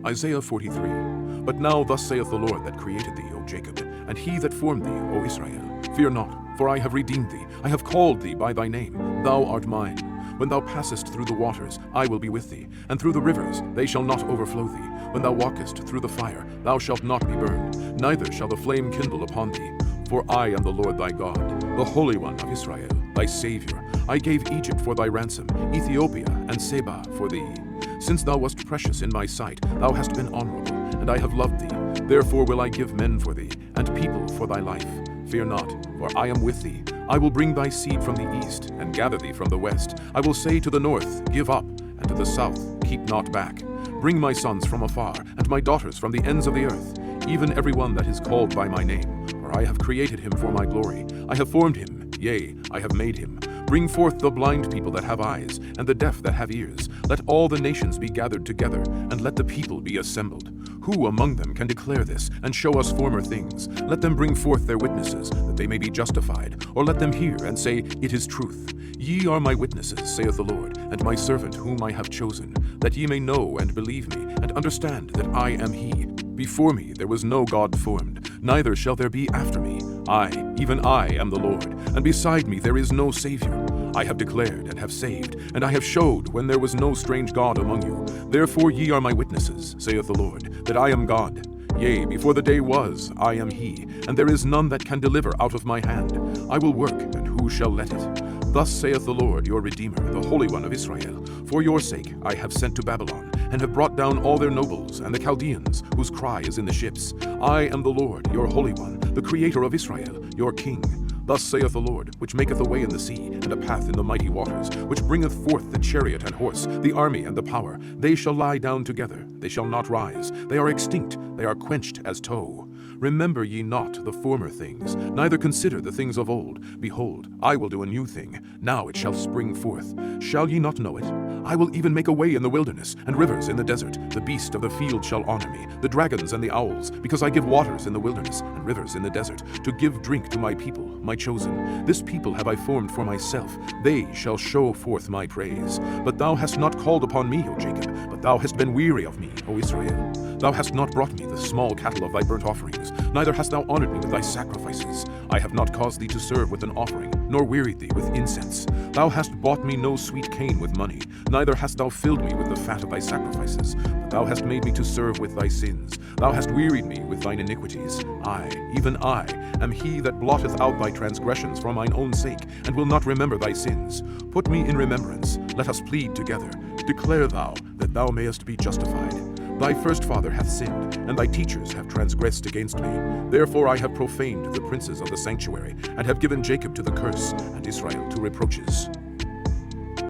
Isaiah 43. But now thus saith the Lord that created thee, O Jacob, and he that formed thee, O Israel. Fear not, for I have redeemed thee. I have called thee by thy name. Thou art mine. When thou passest through the waters, I will be with thee, and through the rivers, they shall not overflow thee. When thou walkest through the fire, thou shalt not be burned, neither shall the flame kindle upon thee. For I am the Lord thy God, the Holy One of Israel, thy Savior. I gave Egypt for thy ransom, Ethiopia and Seba for thee. Since thou wast precious in my sight, thou hast been honorable, and I have loved thee. Therefore will I give men for thee, and people for thy life. Fear not, for I am with thee. I will bring thy seed from the east, and gather thee from the west. I will say to the north, Give up, and to the south, Keep not back. Bring my sons from afar, and my daughters from the ends of the earth, even every one that is called by my name. For I have created him for my glory. I have formed him, yea, I have made him. Bring forth the blind people that have eyes, and the deaf that have ears. Let all the nations be gathered together, and let the people be assembled. Who among them can declare this, and show us former things? Let them bring forth their witnesses, that they may be justified. Or let them hear, and say, It is truth. Ye are my witnesses, saith the Lord, and my servant whom I have chosen, that ye may know and believe me, and understand that I am he. Before me there was no God formed, neither shall there be after me. I, even I, am the Lord, and beside me there is no Savior. I have declared and have saved, and I have showed when there was no strange God among you. Therefore ye are my witnesses, saith the Lord, that I am God. Yea, before the day was, I am he, and there is none that can deliver out of my hand. I will work, and who shall let it? Thus saith the Lord your Redeemer, the Holy One of Israel. For your sake I have sent to Babylon, and have brought down all their nobles, and the Chaldeans, whose cry is in the ships. I am the Lord, your Holy One, the Creator of Israel, your King. Thus saith the Lord, which maketh a way in the sea, and a path in the mighty waters, which bringeth forth the chariot and horse, the army and the power. They shall lie down together, they shall not rise. They are extinct, they are quenched as tow. Remember ye not the former things, neither consider the things of old. Behold, I will do a new thing, now it shall spring forth. Shall ye not know it? I will even make a way in the wilderness, and rivers in the desert. The beast of the field shall honor me, the dragons and the owls, because I give waters in the wilderness, and rivers in the desert, to give drink to my people, my chosen. This people have I formed for myself, they shall show forth my praise. But thou hast not called upon me, O Jacob, but thou hast been weary of me, O Israel. Thou hast not brought me the small cattle of thy burnt offerings, neither hast thou honored me with thy sacrifices. I have not caused thee to serve with an offering, nor wearied thee with incense. Thou hast bought me no sweet cane with money, neither hast thou filled me with the fat of thy sacrifices. But thou hast made me to serve with thy sins. Thou hast wearied me with thine iniquities. I, even I, am he that blotteth out thy transgressions for mine own sake, and will not remember thy sins. Put me in remembrance, let us plead together. Declare thou, that thou mayest be justified. Thy first father hath sinned, and thy teachers have transgressed against me. Therefore I have profaned the princes of the sanctuary, and have given Jacob to the curse, and Israel to reproaches.